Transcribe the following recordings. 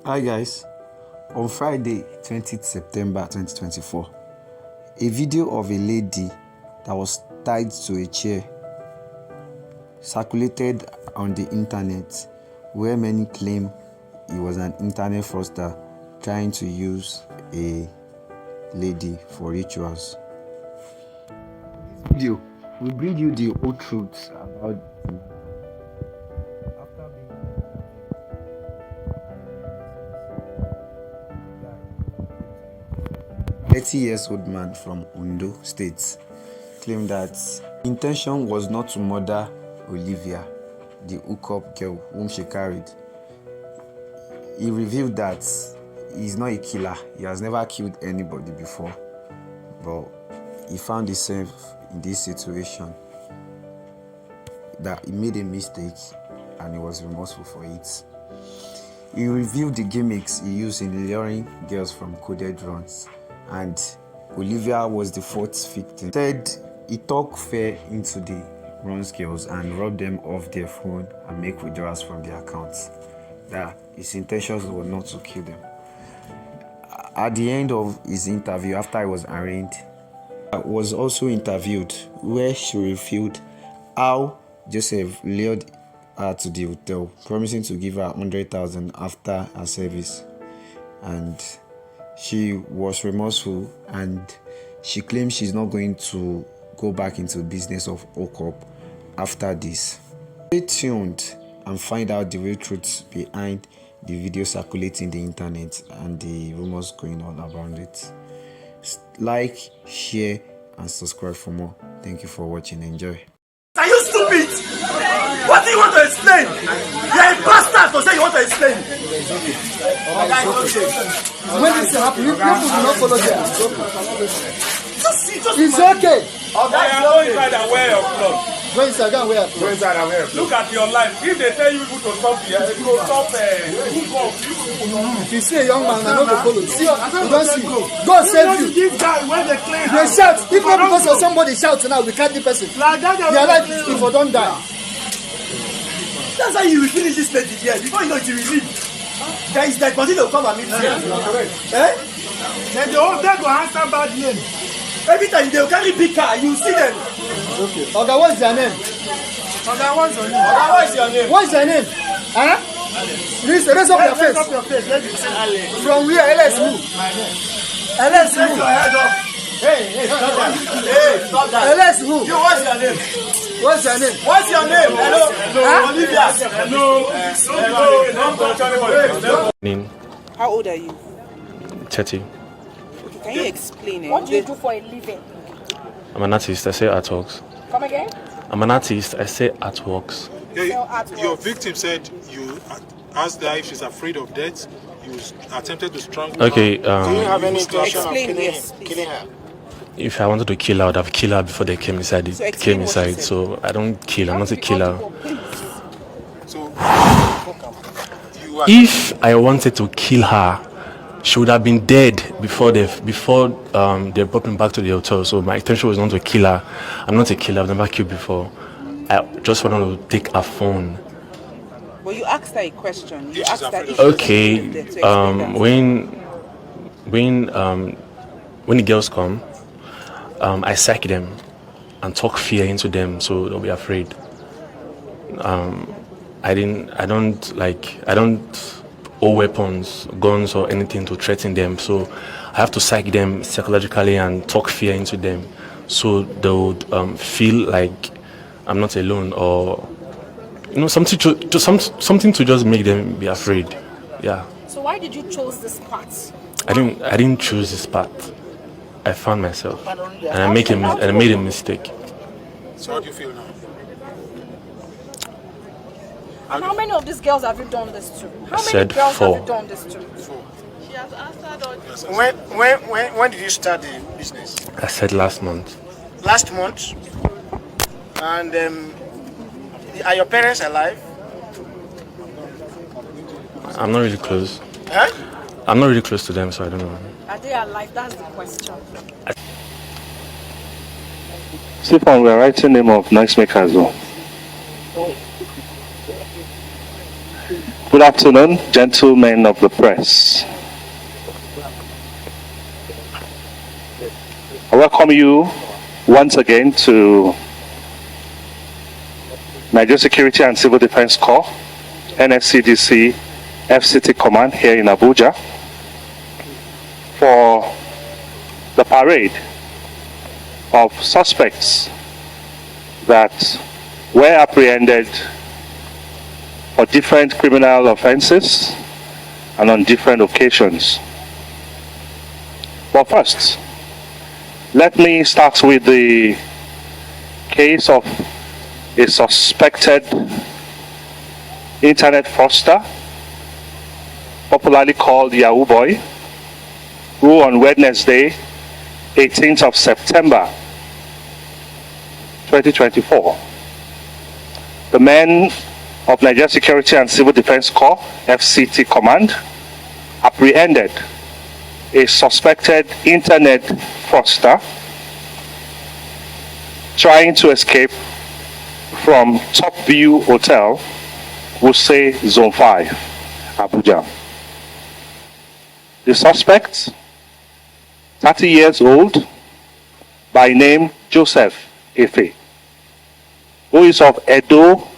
Hi guys, on Friday 20th September 2024, a video of a lady that was tied to a chair circulated on the internet, where many claim it was an internet fraudster trying to use a lady for rituals. This video will bring you the whole truth about the 30-year-old man from Ondo State claimed that the intention was not to murder Olivia, the hookup girl whom she carried. He revealed that he's not a killer. He has never killed anybody before, but he found himself in this situation, that he made a mistake and he was remorseful for it. He revealed the gimmicks he used in luring girls from coded runs, and Olivia was the fourth victim. Said he talked fair into the runs girls and robbed them off their phone and make withdrawals from their accounts. That his intentions were not to kill them. At the end of his interview, after he was arraigned, was also interviewed, where she revealed how Joseph lured her to the hotel, promising to give her 100,000 after her service, and she was remorseful and she claims she's not going to go back into the business of hookup after this. Stay tuned and find out the real truth behind the video circulating the internet and the rumors going on around it. Like, share and subscribe for more. Thank you for watching. Enjoy. Are you stupid? What do you want to explain? You're a bastard to say you want to explain. When this happens, you people do not follow them. It's okay. Go inside and wear your clothes. Go inside and wear. Go inside and wear. Look at your life. If they tell you to stop here, you go stop. If you see a young man, I know to follow. See, you don't see. God save you. They shout. If not because of somebody shouting now, we can't the person. Their life if you don't die. That's how you will finish this place here. Before you know it, you will leave. There is that person will come and meet you. Eh? Then the whole day go answer bad name. Every time they will carry big car, you see them. Okay. Oga, what's your name? Oga, what's your name? Oga, what's your name? What's your name? Huh? Raise up your face. Raise up your face. Let me see Ale. From where? LS who? LS Take your who? head up. Hey, stop that. Hey, stop that. LS who? You, what's your name? What's your name? What's your name? Hello. Huh? Olivia. Hello. How old are you? 30. Okay, can you explain it? What do you do for a living? I'm an artist. I say artworks. Come again? I'm an artist. I say artworks. Your victim said you asked her if she's afraid of death. You attempted to strangle Okay. her. Do you have any intention of Explain, yes, please. killing her? If I wanted to kill her, I would have killed her before they came inside. So It explain came what you inside. said. So I don't kill. I'm not a killer. So you are If I wanted to kill her, she would have been dead before they brought me back to the hotel. So my intention was not to kill her. I'm not a killer. I've never killed before. I just wanted to take her phone. Well, you asked her a question. You asked her if Okay. she was dead, so explain that. When the girls come, I psych them and talk fear into them so they'll be afraid. I don't owe weapons, guns or anything to threaten them. So I have to psych them psychologically and talk fear into them so they would feel like I'm not alone, or something to just make them be afraid. Yeah. So why did you choose this path? I didn't choose this path. I found myself, and I made a mistake. So how do you feel now? And how many of these girls have you done this to? How many said girls 4. have you done this to? She has answered all this. When did you start the business? I said last month. Last month. And are your parents alive? I'm not really close. Huh? I'm not really close to them, so I don't know. Are they alive? That's the question. Stefan, we are writing name of nice makers though. Good afternoon, gentlemen of the press. I welcome you once again to Nigeria Security and Civil Defense Corps, NSCDC, FCT Command here in Abuja for the parade of suspects that were apprehended for different criminal offenses and on different occasions. But first, let me start with the case of a suspected Internet Fraudster, popularly called Yahoo Boy, who on Wednesday, 18th of September 2024, the men of Nigeria Security and Civil Defense Corps, FCT Command, apprehended a suspected Internet Fraudster trying to escape from Top View Hotel, Wuse Zone 5, Abuja. The suspect, 30 years old, by name Joseph Efe, who is of Edo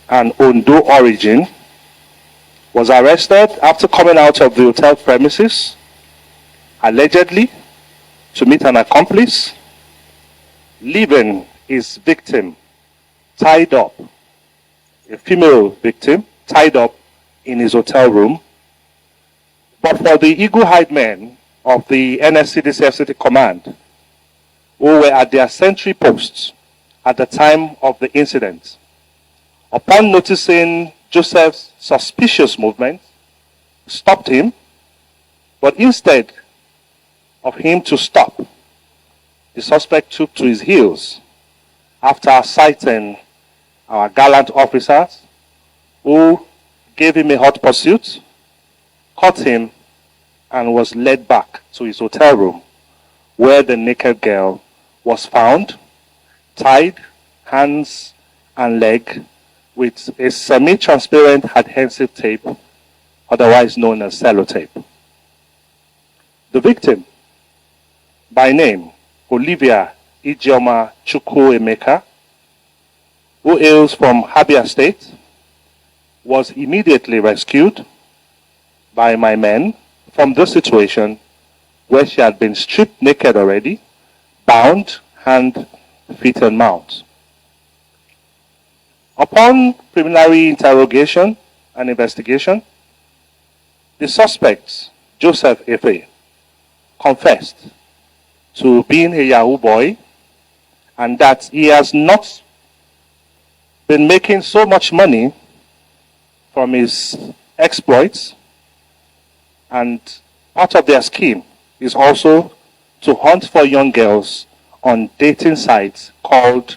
and Ondo origin, was arrested after coming out of the hotel premises, allegedly to meet an accomplice, leaving his victim tied up, a female victim, tied up in his hotel room. But for the eagle-eyed men of the NSCDC FCT Command, who were at their sentry posts at the time of the incident, upon noticing Joseph's suspicious movement, stopped him, but instead of him to stop, the suspect took to his heels after citing our gallant officers who gave him a hot pursuit, caught him, and was led back to his hotel room, where the naked girl was found, tied hands and leg with a semi-transparent adhesive tape, otherwise known as sellotape. The victim, by name Olivia Ijeoma Chukwuemeka, who hails from Abia State, was immediately rescued by my men from the situation where she had been stripped naked already, bound hand, feet and mouth. Upon preliminary interrogation and investigation, the suspect, Joseph Efe, confessed to being a Yahoo boy and that he has not been making so much money from his exploits, and part of their scheme is also to hunt for young girls on dating sites called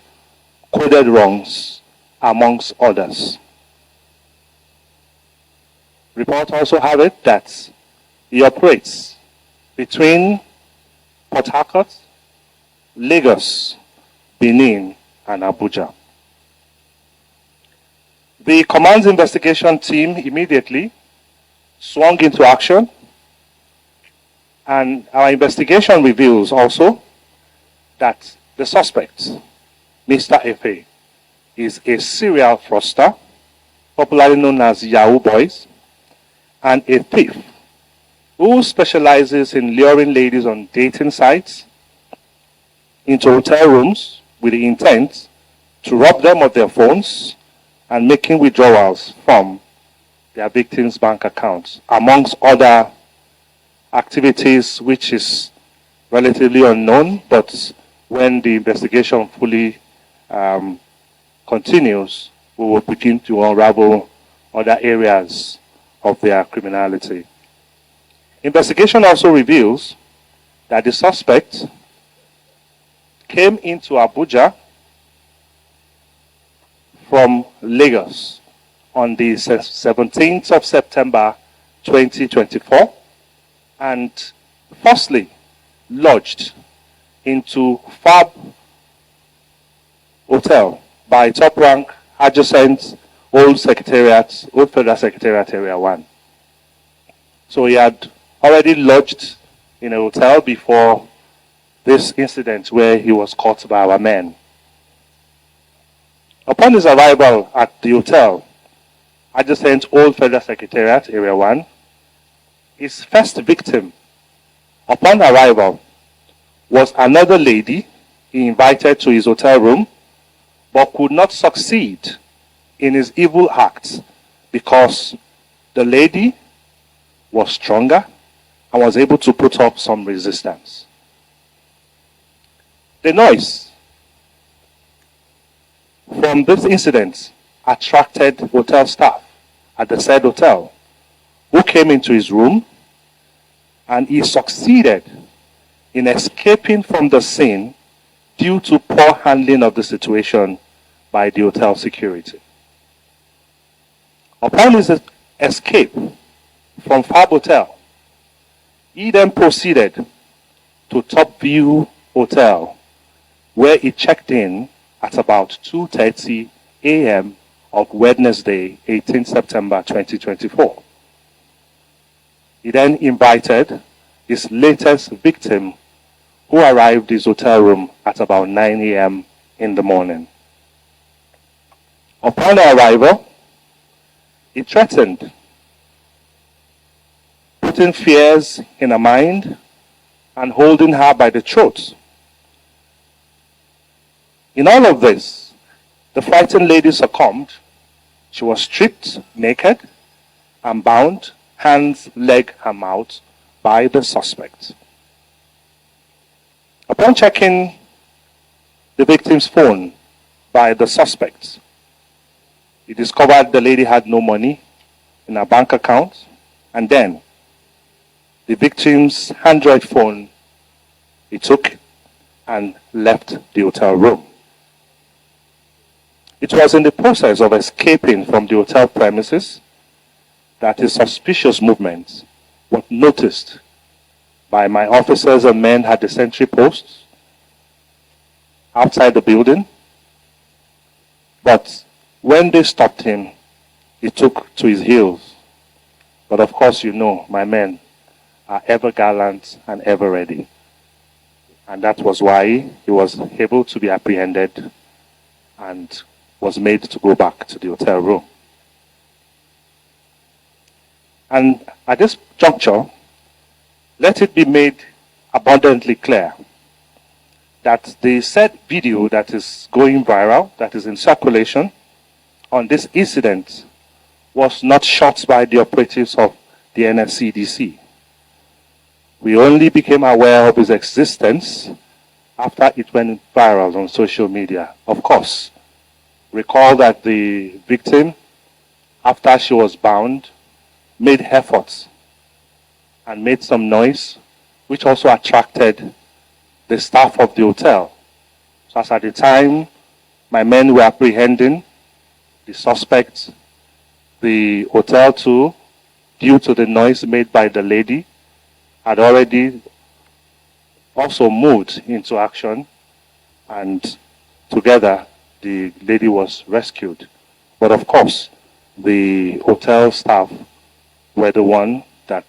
Coded Wrongs, amongst others. Reports also have it that he operates between Port Harcourt, Lagos, Benin, and Abuja. The command's investigation team immediately swung into action, and our investigation reveals also that the suspect, Mr. Efe, is a serial fraudster, popularly known as Yahoo Boys, and a thief who specializes in luring ladies on dating sites into hotel rooms with the intent to rob them of their phones and making withdrawals from their victims' bank accounts, amongst other activities which is relatively unknown, but when the investigation fully continues, we will begin to unravel other areas of their criminality. Investigation also reveals that the suspect came into Abuja from Lagos on the 17th of September 2024 and firstly lodged into Fab Hotel by top rank adjacent Old Federal Secretariat Area 1. So he had already lodged in a hotel before this incident where he was caught by our men. Upon his arrival at the hotel, adjacent Old Federal Secretariat Area 1, his first victim, upon arrival, was another lady he invited to his hotel room, but could not succeed in his evil acts because the lady was stronger and was able to put up some resistance. The noise from this incident attracted hotel staff at the said hotel, who came into his room, and he succeeded in escaping from the scene due to poor handling of the situation by the hotel security. Upon his escape from Fab Hotel, he then proceeded to Top View Hotel, where he checked in at about 2:30 a.m. of Wednesday, 18 September 2024. He then invited his latest victim, who arrived his hotel room at about 9 a.m. in the morning. Upon her arrival, he threatened, putting fears in her mind and holding her by the throat. In all of this, the frightened lady succumbed. She was stripped naked and bound, hands, leg, and mouth, by the suspect. Upon checking the victim's phone by the suspect, he discovered the lady had no money in her bank account, and then the victim's Android phone he took and left the hotel room. It was in the process of escaping from the hotel premises that his suspicious movements were noticed by my officers and men at the sentry posts outside the building. But when they stopped him, he took to his heels. But of course, you know, my men are ever gallant and ever ready. And that was why he was able to be apprehended and was made to go back to the hotel room. And at this juncture, let it be made abundantly clear that the said video that is going viral, that is in circulation on this incident, was not shot by the operatives of the NFCDC. We only became aware of his existence after it went viral on social media. Of course, recall that the victim, after she was bound, made efforts and made some noise, which also attracted the staff of the hotel. So as at the time my men were apprehending the suspect, the hotel too, due to the noise made by the lady, had already also moved into action, and together the lady was rescued. But of course, the hotel staff were the one that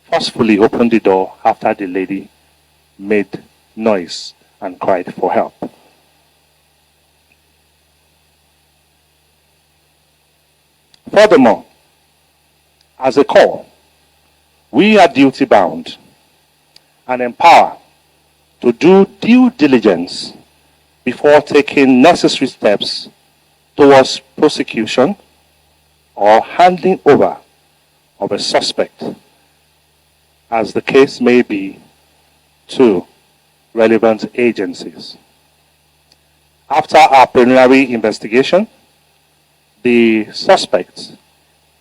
forcefully opened the door after the lady made noise and cried for help. Furthermore, as a corps, we are duty bound and empowered to do due diligence before taking necessary steps towards prosecution or handing over of a suspect, as the case may be, to relevant agencies. After our preliminary investigation, the suspect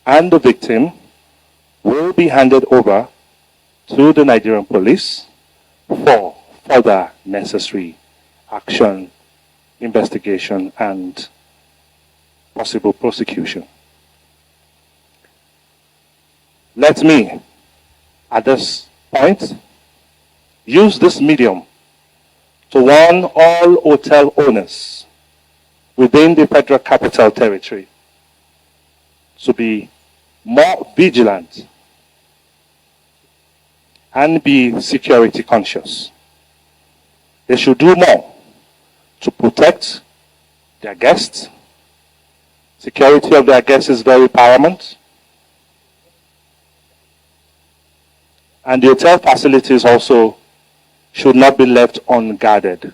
and the victim will be handed over to the Nigerian police for further necessary action, investigation, and possible prosecution. Let me, at this point, use this medium to warn all hotel owners within the Federal Capital Territory to be more vigilant and be security conscious. They should do more to protect their guests. Security of their guests is very paramount. And the hotel facilities also should not be left unguarded,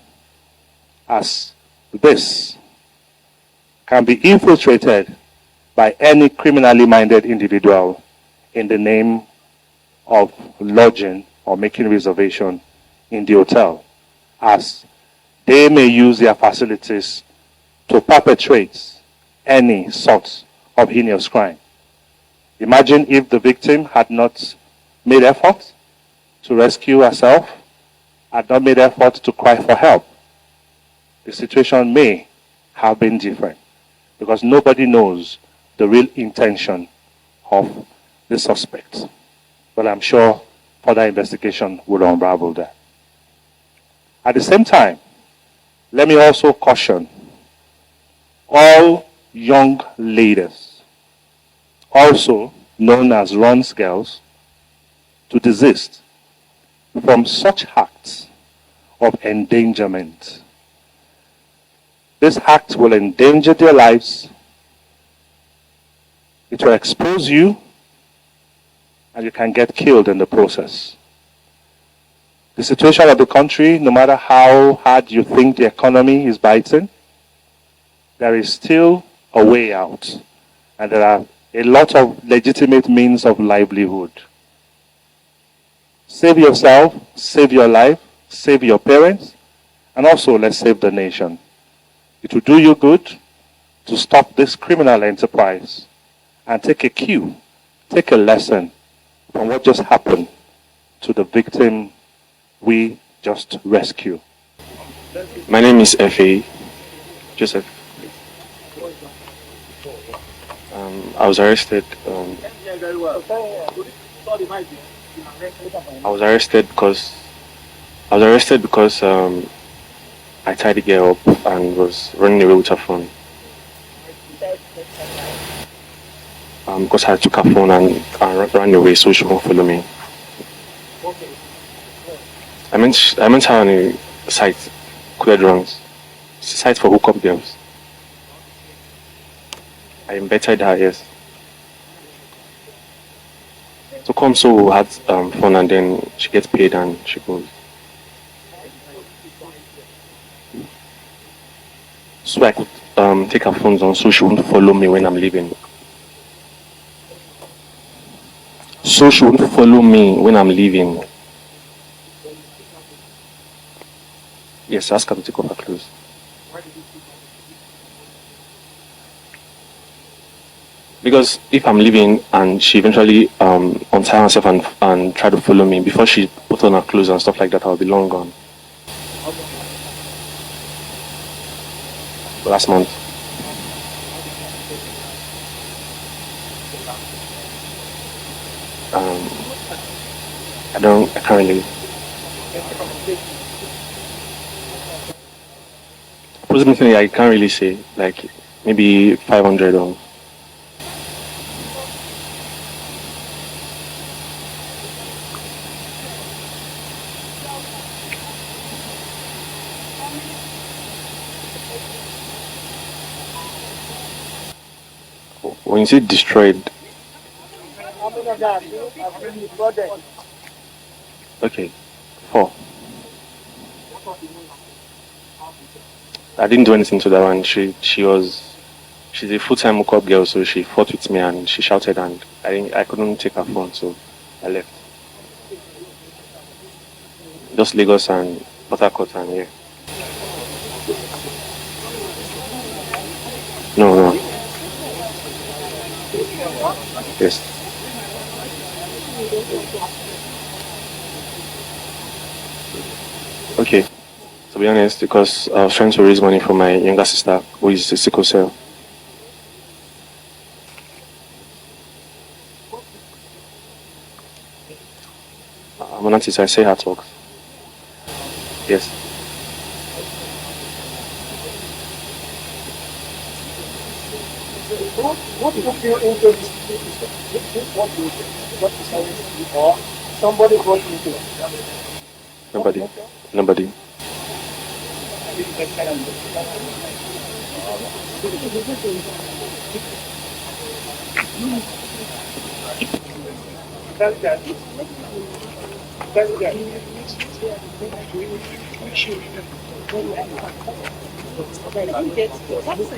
as this can be infiltrated by any criminally minded individual in the name of lodging or making reservation in the hotel, as they may use their facilities to perpetrate any sort of heinous crime. Imagine if the victim had not made effort to rescue herself, had not made effort to cry for help. The situation may have been different, because nobody knows the real intention of the suspect. But I'm sure further investigation will unravel that. At the same time, let me also caution all young ladies, also known as runs girls, to desist from such acts of endangerment. This act will endanger their lives. It will expose you, and you can get killed in the process. The situation of the country, no matter how hard you think the economy is biting, there is still a way out, and there are a lot of legitimate means of livelihood. Save yourself, save your life, save your parents, and also let's save the nation. It will do you good to stop this criminal enterprise and take a cue, take a lesson from what just happened to the victim we just rescued. My name is F.A. Joseph. I was arrested. Because I tied the girl up and was running away with her phone. Because I took her phone and ran away, so she won't follow me. I met her on a site, Coded Runs. It's a site for hookup girls. I embedded her, yes. So come, so we had fun, and then she gets paid and she goes. So I could take her phones on so she won't follow me when I'm leaving. Yes, ask her to take off her clothes. Because if I'm leaving and she eventually untie herself and try to follow me, before she put on her clothes and stuff like that, I'll be long gone. Last month. I can't really. Approximately, I can't really say, like maybe 500 or. When you say destroyed, okay, 4. I didn't do anything to that one. She's a full-time hookup girl, so she fought with me and she shouted, and I couldn't take her phone, so I left. Just Lagos and Port Harcourt and yeah. No. Yes. Okay. To be honest, because I was trying to raise money for my younger sister, who is a sickle cell. I'm an artist, I say her talk. Yes. What took you into this? What do you think? What decided you, or somebody brought you into it? Nobody.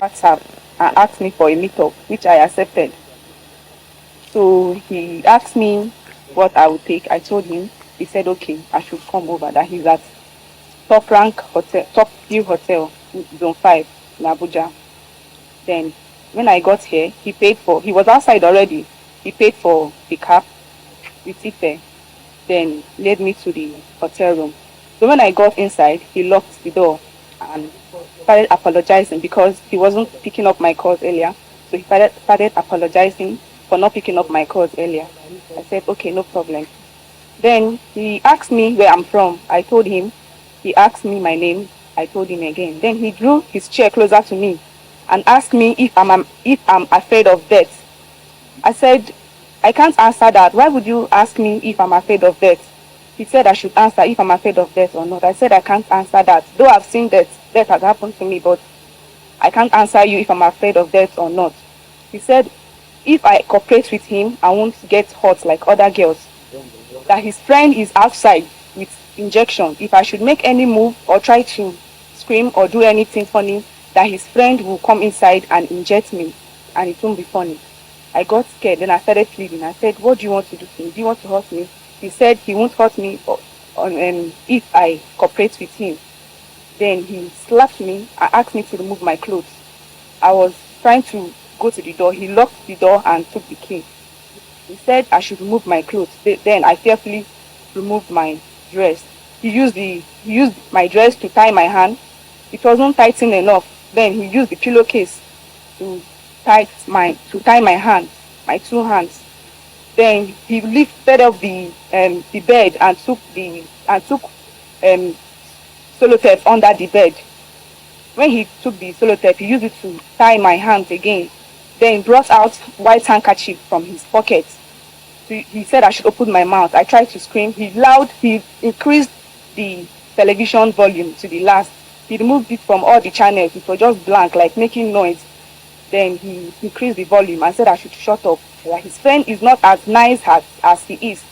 WhatsApp and asked me for a meetup, which I accepted. So he asked me what I would take. I told him. He said, okay, I should come over. That he's at Top Rank Hotel, Top View Hotel, Zone 5 in Abuja. Then when I got here, he was outside already. He paid for the cab with Ife, then led me to the hotel room. So when I got inside, he locked the door and started apologizing because he wasn't picking up my calls earlier. So he started apologizing for not picking up my calls earlier. I said, okay, no problem. Then he asked me where I'm from. I told him. He asked me my name. I told him again. Then he drew his chair closer to me and asked me if I'm afraid of death. I said, I can't answer that. Why would you ask me if I'm afraid of death? He said I should answer if I'm afraid of death or not. I said I can't answer that. Though I've seen death has happened to me, but I can't answer you if I'm afraid of death or not. He said if I cooperate with him, I won't get hurt like other girls. That his friend is outside with injection. If I should make any move or try to scream or do anything funny, that his friend will come inside and inject me, and it won't be funny. I got scared. Then I started pleading. I said, what do you want to do to me? Do you want to hurt me? He said he won't hurt me if I cooperate with him. Then he slapped me and asked me to remove my clothes. I was trying to go to the door. He locked the door and took the key. He said I should remove my clothes. Then I carefully removed my dress. He used my dress to tie my hand. It wasn't tightened enough. Then he used the pillowcase to tie my hand, my two hands. Then he lifted up the bed and took sellotape under the bed. When he took the sellotape, he used it to tie my hands again. Then brought out white handkerchief from his pocket. So he said I should open my mouth. I tried to scream. He increased the television volume to the last. He removed it from all the channels. It was just blank, like making noise. Then he increased the volume and said I should shut up. Like his friend is not as nice as he is.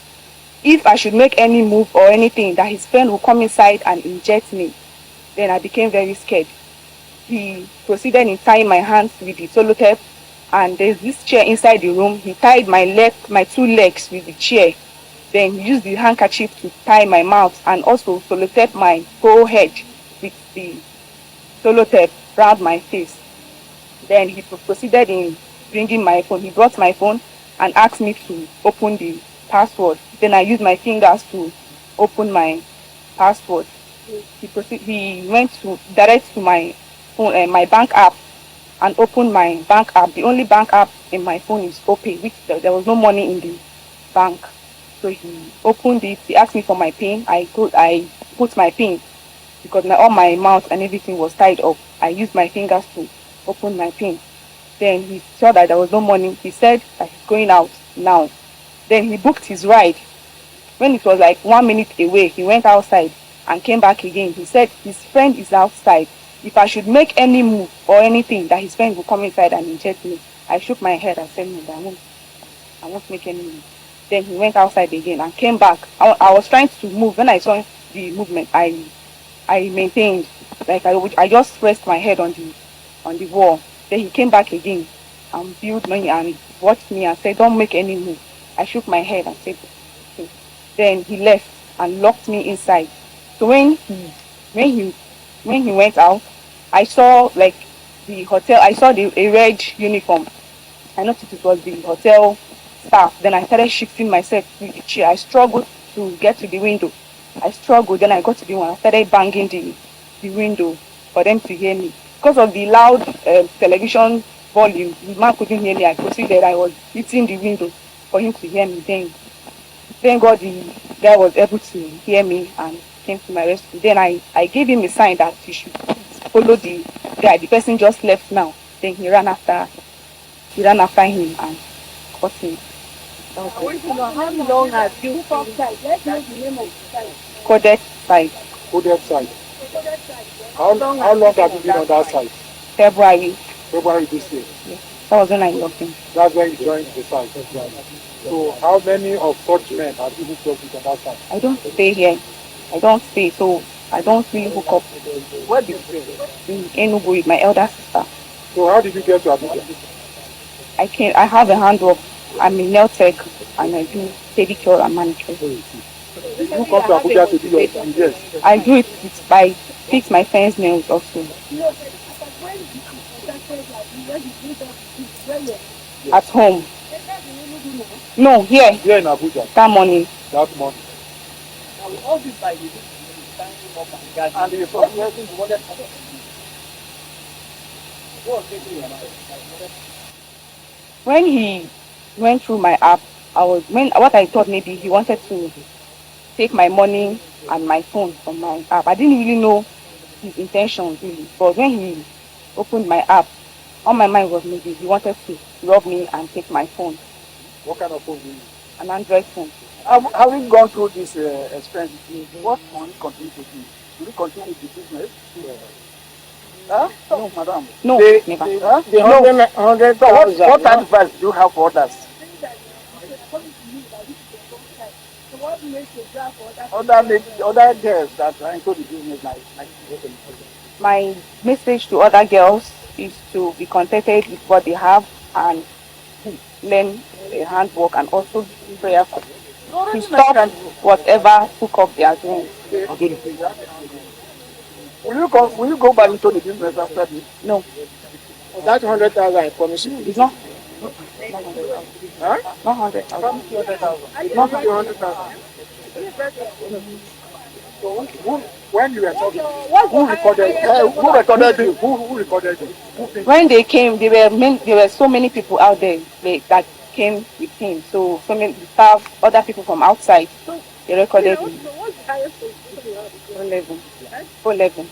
If I should make any move or anything, that his friend will come inside and inject me. Then I became very scared. He proceeded in tying my hands with the sellotape, and there's this chair inside the room. He tied my two legs with the chair. Then he used the handkerchief to tie my mouth and also sellotape my whole head with the sellotape around my face. Then he proceeded in bringing my phone. He brought my phone and asked me to open the password. Then I used my fingers to open my password. He went direct to my phone, my bank app, and opened my bank app. The only bank app in my phone is OPay, which there was no money in the bank. So he opened it. He asked me for my PIN. I put my PIN because all my mouth and everything was tied up. I used my fingers to open my PIN. Then he saw that there was no money. He said that he's going out now. Then he booked his ride. When it was like 1 minute away, he went outside and came back again. He said his friend is outside. If I should make any move or anything, that his friend will come inside and inject me. I shook my head and said, no, I won't make any move. Then he went outside again and came back. I was trying to move. When I saw the movement, I maintained, like I just pressed my head on the wall. Then he came back again and viewed me and watched me and said, don't make any move. I shook my head and said, okay. Then he left and locked me inside. So when he went out, I saw like the hotel. I saw a red uniform. I noticed it was the hotel staff. Then I started shifting myself with the chair. I struggled to get to the window. Then I got to the one. I started banging the window for them to hear me. Because of the loud television volume, the man couldn't hear me. I proceeded. I was hitting the window for him to hear me. Then God, the guy was able to hear me and came to my rescue. Then I gave him a sign that he should follow the guy. The person just left now. Then he ran after He ran after him and caught him. That was it. How long have you been inside? Let's know the name of the site. Coded site. Coded site. How long have you been on that site? February. February this year. Yes. That was when I logged in. That's when you joined the site. So how many of such men have you hooked up with on that site? I don't stay here. I don't stay, so I don't really hook up. Where did you stay? In Enugu with my elder sister. So how did you get to Abuja? I have a handwork. I'm in nail tech and I do pedicure and manicure. Did you come to Abuja to do your yes? I do it by fix my friend's nails also. At home. No, here. Here in Abuja. That morning. That morning. And the when he went through my app, what I thought maybe he wanted to take my money and my phone from my app. I didn't really know his intentions really. But when he opened my app, all my mind was maybe he wanted to rob me and take my phone. What kind of phone do you use? An Android phone. Having gone through this experience, what will you continue to do? Will you continue with the business? Huh? No, madam. No, never. The 100,000. What advice do you have for others? Other girls that are into the business like my message to other girls is to be contented with what they have and learn handwork and also prayer to stop whatever hookup they are doing. Will you go back into the business after this? No. That 100,000 I promise you. It's not. Huh? Not 100,000. Not 100,000. So when you were talking, who recorded you? Who recorded you? When they came, there were so many people out there that came with him. So many staff, other people from outside, they recorded me. 411.